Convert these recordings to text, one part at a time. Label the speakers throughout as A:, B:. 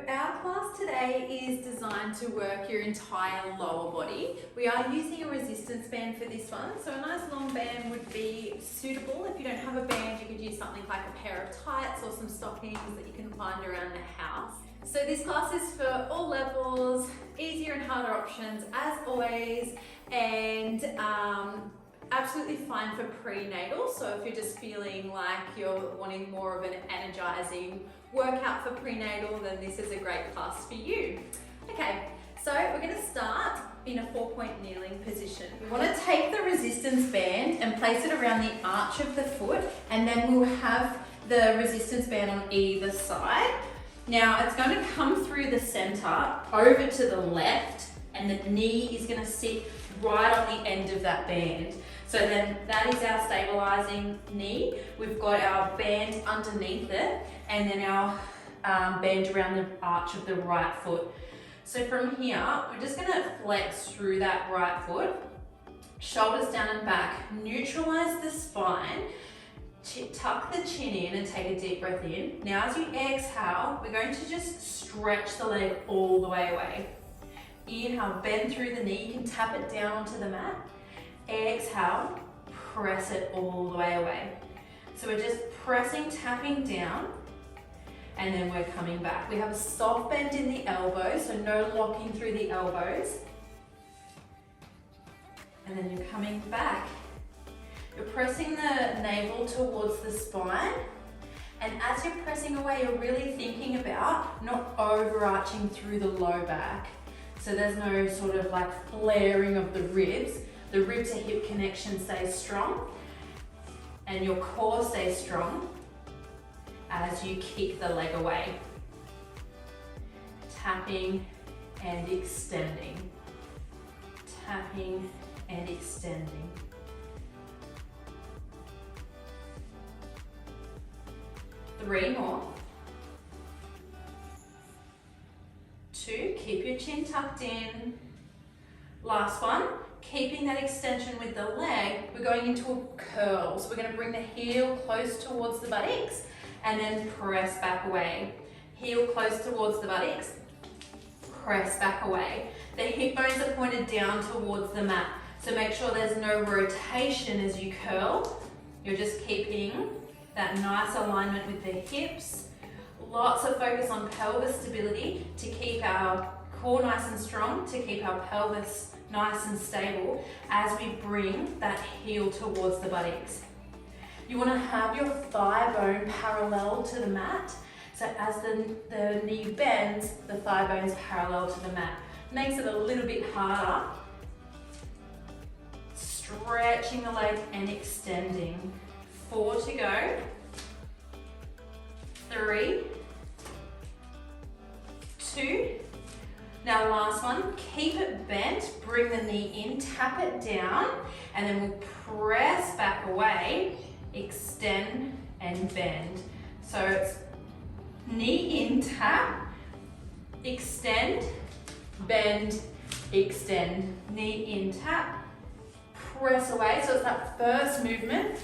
A: our class today is designed to work your entire lower body. We are using a resistance band for this one, so a nice long band would be suitable. If you don't have a band, you could use something like a pair of tights or some stockings that you can find around the house. So this class is for all levels, easier and harder options as always, and absolutely fine for prenatal. So if you're just feeling like you're wanting more of an energizing workout for prenatal, then this is a great class for you. Okay, so we're going to start in a 4-point kneeling position. We want to take the resistance band and place it around the arch of the foot, and then we'll have the resistance band on either side. Now it's going to come through the center over to the left, and the knee is going to sit right on the end of that band. So then that is our stabilizing knee. We've got our band underneath it, and then our band around the arch of the right foot. So from here, we're just gonna flex through that right foot, shoulders down and back, neutralize the spine, tuck the chin in and take a deep breath in. Now as you exhale, we're going to just stretch the leg all the way away. Inhale, bend through the knee, you can tap it down onto the mat. Exhale, press it all the way away. So we're just pressing, tapping down, and then we're coming back. We have a soft bend in the elbows, so no locking through the elbows. And then you're coming back. You're pressing the navel towards the spine, and as you're pressing away, you're really thinking about not overarching through the low back. So there's no sort of like flaring of the ribs. The rib to hip connection stays strong, and your core stays strong as you kick the leg away. Tapping and extending. Tapping and extending. Three more. 2, keep your chin tucked in. Last one. Keeping that extension with the leg, we're going into a curl. So we're going to bring the heel close towards the buttocks and then press back away. Heel close towards the buttocks, press back away. The hip bones are pointed down towards the mat. So make sure there's no rotation as you curl. You're just keeping that nice alignment with the hips. Lots of focus on pelvis stability to keep our core nice and strong, to keep our pelvis nice and stable as we bring that heel towards the buttocks. You want to have your thigh bone parallel to the mat. So as the knee bends, the thigh bone is parallel to the mat. Makes it a little bit harder. Stretching the leg and extending. 4 to go. 3, 2. Now last one, keep it bent, bring the knee in, tap it down, and then we'll press back away, extend and bend. So it's knee in, tap, extend, bend, extend, knee in, tap, press away. So it's that first movement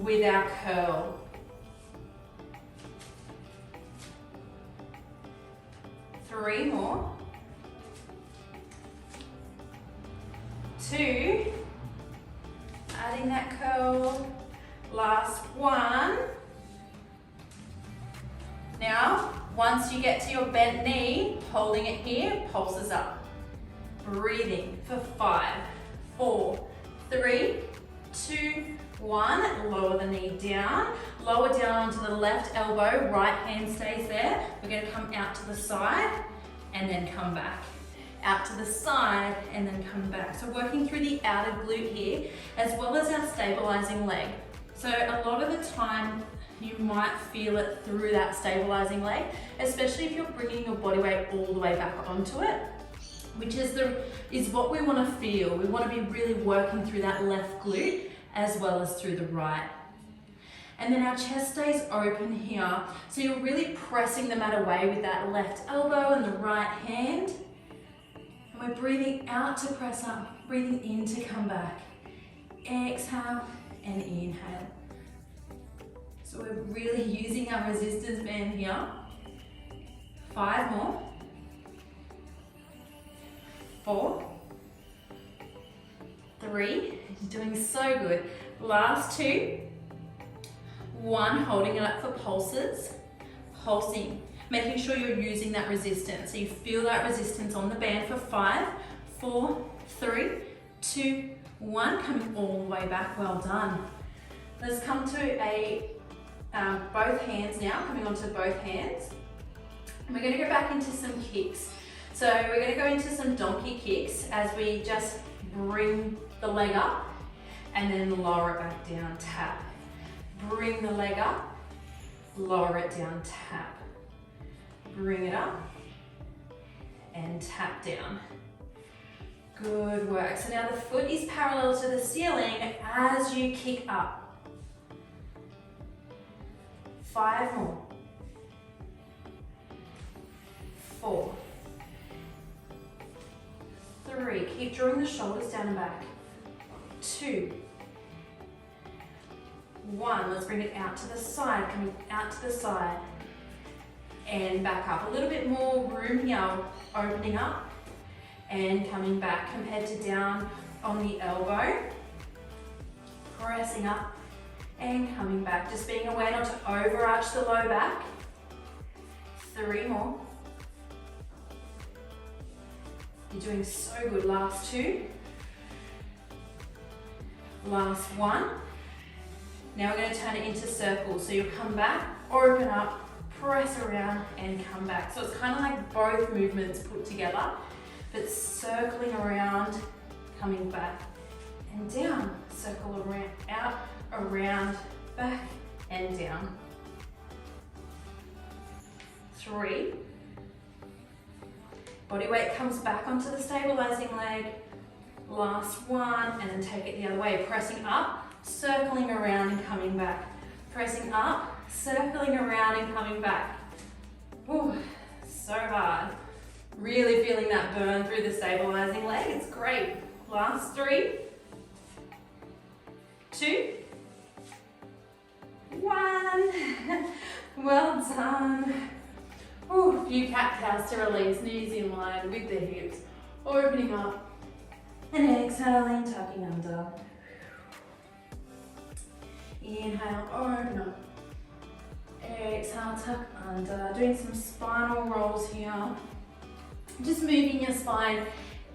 A: with our curl. 3 more. 2, adding that curl, last one. Now, once you get to your bent knee, holding it here, pulses up. Breathing for 5, 4, 3, 2, 1. Lower the knee down, lower down onto the left elbow, right hand stays there. We're going to come out to the side and then come back. Out to the side and then come back. So working through the outer glute here, as well as our stabilizing leg. So a lot of the time you might feel it through that stabilizing leg, especially if you're bringing your body weight all the way back onto it, which is what we want to feel. We want to be really working through that left glute as well as through the right. And then our chest stays open here. So you're really pressing the mat away with that left elbow and the right hand. And we're breathing out to press up, breathing in to come back. Exhale and inhale. So we're really using our resistance band here. 5 more. 4, 3, you're doing so good. Last 2, 1, holding it up for pulses, pulsing, making sure you're using that resistance. So you feel that resistance on the band for 5, 4, 3, 2, 1, coming all the way back, well done. Let's come to a both hands now, coming onto both hands. And we're gonna go back into some kicks. So we're gonna go into some donkey kicks as we just bring the leg up and then lower it back down, tap. Bring the leg up, lower it down, tap. Bring it up and tap down. Good work. So now the foot is parallel to the ceiling as you kick up. 5 more. 4, 3, keep drawing the shoulders down and back. 2, 1, let's bring it out to the side, coming out to the side and back up. A little bit more room here, opening up and coming back compared to down on the elbow, pressing up and coming back. Just being aware not to overarch the low back. 3 more. You're doing so good. Last 2. Last 1. Now we're going to turn it into circles. So you'll come back, open up, press around and come back. So it's kind of like both movements put together, but circling around, coming back and down. Circle around, out, around, back and down. 3. Body weight comes back onto the stabilizing leg. Last 1, and then take it the other way. Pressing up, circling around and coming back. Pressing up, circling around and coming back. Ooh, so hard. Really feeling that burn through the stabilizing leg. It's great. Last 3, 2, 1. Well done. Ooh, a few cat-cows to release, knees in line with the hips, opening up and exhaling, tucking under. Inhale, open up. Exhale, tuck under. Doing some spinal rolls here. Just moving your spine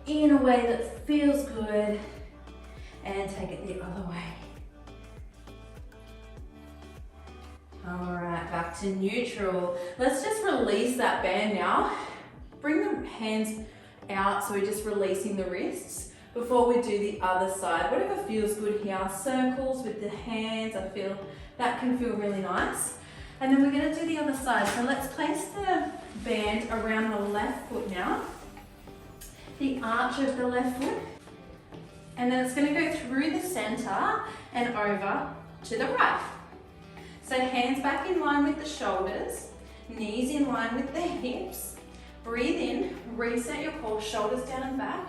A: in a way that feels good and take it the other way. All right, back to neutral. Let's just release that band now. Bring the hands out, so we're just releasing the wrists before we do the other side. Whatever feels good here. Circles with the hands, I feel that can feel really nice. And then we're gonna do the other side. So let's place the band around the left foot now. The arch of the left foot. And then it's gonna go through the center and over to the right. So hands back in line with the shoulders, knees in line with the hips. Breathe in, reset your core, shoulders down and back.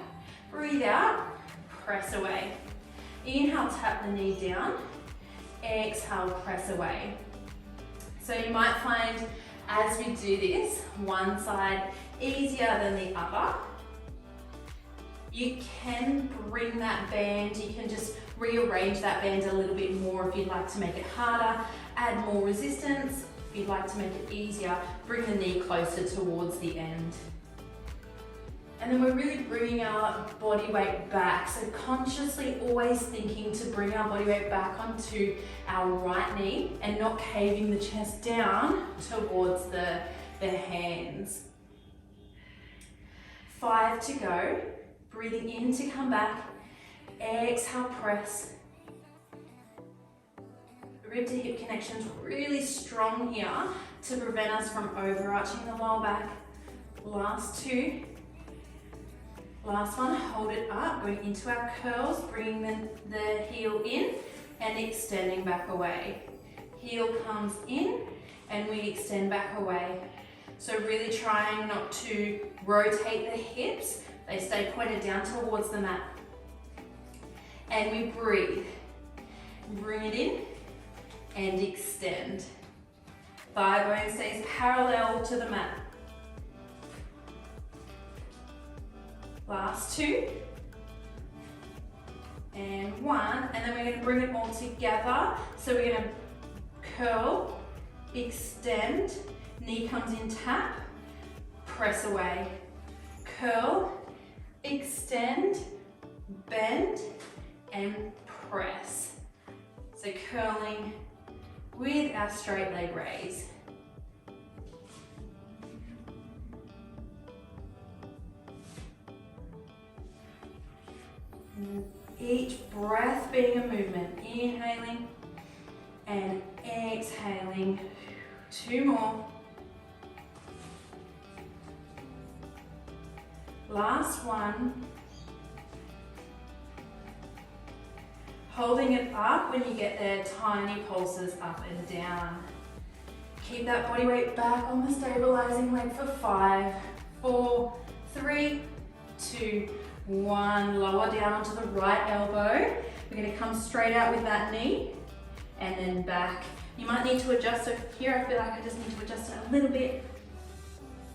A: Breathe out, press away. Inhale, tap the knee down. Exhale, press away. So you might find as we do this, one side easier than the other. You can bring that band, you can just rearrange that band a little bit more if you'd like to make it harder, add more resistance. If you'd like to make it easier, bring the knee closer towards the end. And then we're really bringing our body weight back. So consciously always thinking to bring our body weight back onto our right knee and not caving the chest down towards the hands. 5 to go. Breathing in to come back. Exhale, press. Rib to hip connection's really strong here to prevent us from overarching the lower back. Last 2. Last one, hold it up, going into our curls, bringing the heel in and extending back away. Heel comes in and we extend back away. So really trying not to rotate the hips, they stay pointed down towards the mat. And we breathe. Bring it in and extend. Thigh bone stays parallel to the mat. Last 2. And 1. And then we're going to bring it all together. So we're going to curl, extend, knee comes in, tap, press away. Curl, extend, bend, and press. So curling with our straight leg raise. And each breath being a movement. Inhaling and exhaling. 2 more. Last 1. Holding it up when you get there, tiny pulses up and down. Keep that body weight back on the stabilizing leg for 5, 4, 3, 2, 1. Lower down onto the right elbow. We're going to come straight out with that knee and then back. You might need to adjust it here. I feel like I just need to adjust it a little bit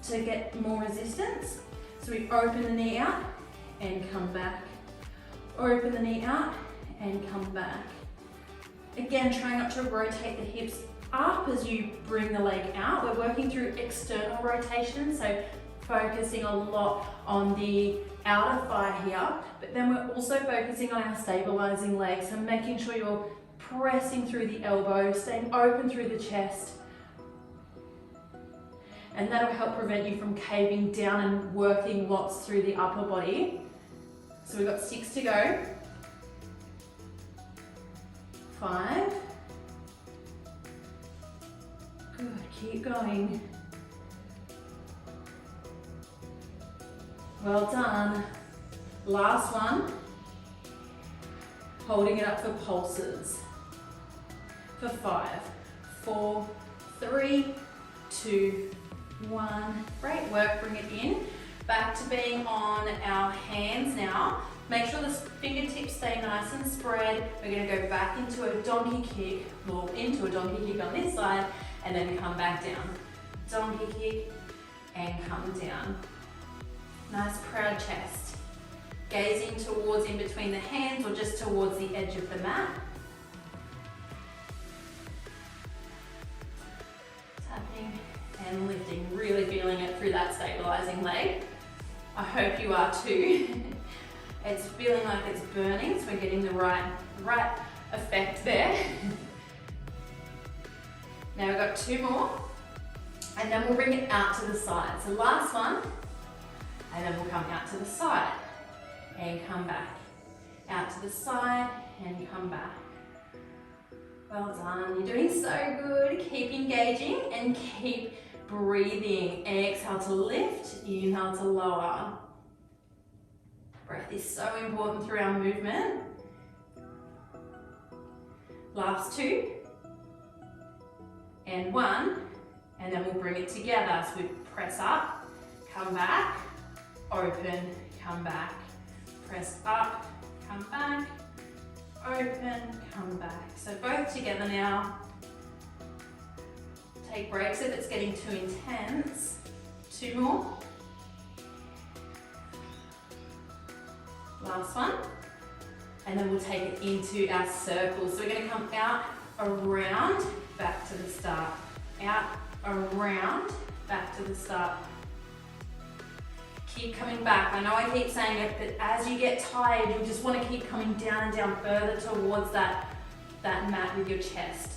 A: to get more resistance. So we open the knee out and come back. Open the knee out and come back. Again, try not to rotate the hips up as you bring the leg out. We're working through external rotation, so focusing a lot on the outer thigh here, but then we're also focusing on our stabilizing leg, so making sure you're pressing through the elbow, staying open through the chest. And that'll help prevent you from caving down and working lots through the upper body. So we've got 6 to go. 5. Good, keep going. Well done. Last one. Holding it up for pulses. For 5, 4, 3, 2, 1. Great work, bring it in. Back to being on our hands now. Make sure the fingertips stay nice and spread. We're going to go back into a donkey kick, or into a donkey kick on this side, and then come back down. Donkey kick and come down. Nice proud chest. Gazing towards in between the hands or just towards the edge of the mat. Tapping and lifting, really feeling it through that stabilizing leg. I hope you are too. It's feeling like it's burning, so we're getting the right effect there. Now we've got 2 more, and then we'll bring it out to the side. So last one, and then we'll come out to the side, and come back. Out to the side, and come back. Well done, you're doing so good. Keep engaging, and keep breathing. Exhale to lift, inhale to lower. Breath is so important through our movement. Last 2. And 1. And then we'll bring it together. So we press up, come back, open, come back. Press up, come back, open, come back. So both together now. Take breaks if it's getting too intense. 2 more. Last one. And then we'll take it into our circle. So we're going to come out, around, back to the start. Out, around, back to the start. Keep coming back. I know I keep saying it, but as you get tired, you just want to keep coming down and down further towards that mat with your chest.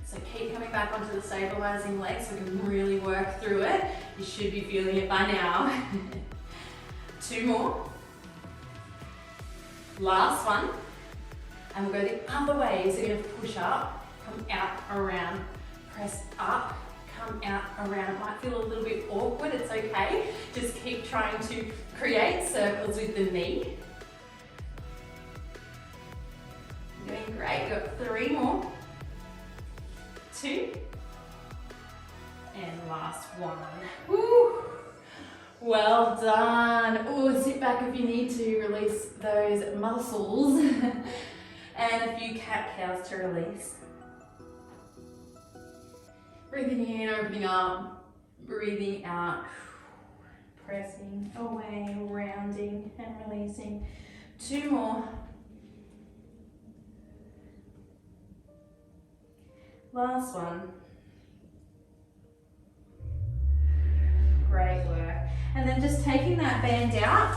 A: So keep coming back onto the stabilizing leg so we can really work through it. You should be feeling it by now. 2 more. Last one. And we'll go the other way. So you're going to push up, come out, around, press up, come out, around. It might feel a little bit awkward, it's okay. Just keep trying to create circles with the knee. You're doing great, you've got 3 more. 2. And last 1. Woo! Well done. Oh, sit back if you need to release those muscles. And a few cat-cows to release. Breathing in, opening up, breathing out. pressing away, rounding and releasing. 2 more. Last one. Great work. And then just taking that band out,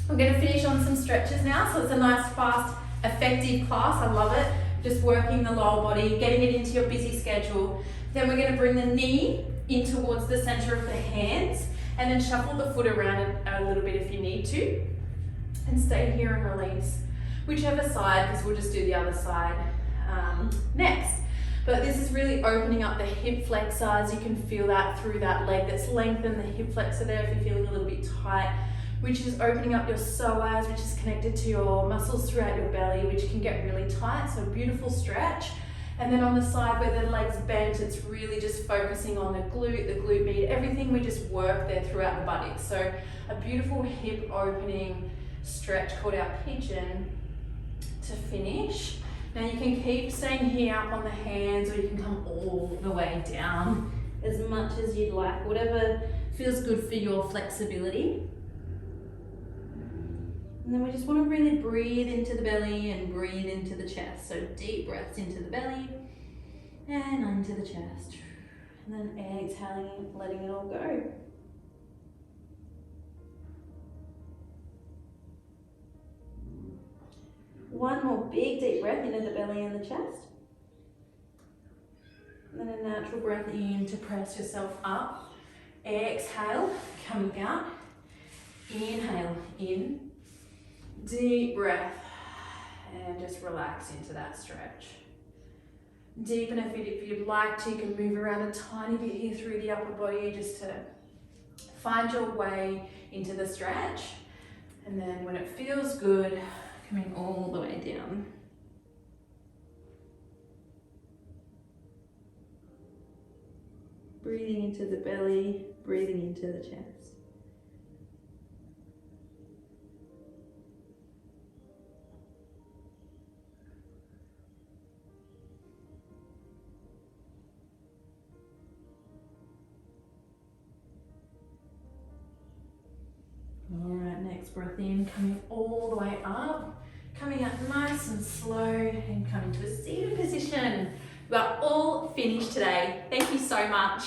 A: we're going to finish on some stretches now. So it's a nice, fast, effective class. I love it. Just working the lower body, getting it into your busy schedule. Then we're going to bring the knee in towards the center of the hands and then shuffle the foot around it a little bit if you need to. And stay here and release. Whichever side, because we'll just do the other side next. But this is really opening up the hip flexors. You can feel that through that leg that's lengthened, the hip flexor there if you're feeling a little bit tight, which is opening up your psoas, which is connected to your muscles throughout your belly, which can get really tight, so beautiful stretch. And then on the side where the leg's bent, it's really just focusing on the glute med, everything we just work there throughout the body. So a beautiful hip opening stretch called our pigeon to finish. Now you can keep staying here up on the hands, or you can come all the way down as much as you'd like, whatever feels good for your flexibility. And then we just want to really breathe into the belly and breathe into the chest. So deep breaths into the belly and into the chest. And then exhaling, letting it all go. One more big deep breath into the belly and the chest. And then a natural breath in to press yourself up. Exhale, coming out. Inhale, in. Deep breath. And just relax into that stretch. Deepen a bit if you'd like to. You can move around a tiny bit here through the upper body just to find your way into the stretch. And then when it feels good, coming all the way down. Breathing into the belly, breathing into the chest. All right, next breath in, coming all the way up, coming up nice and slow and coming to a seated position. We are all finished today. Thank you so much.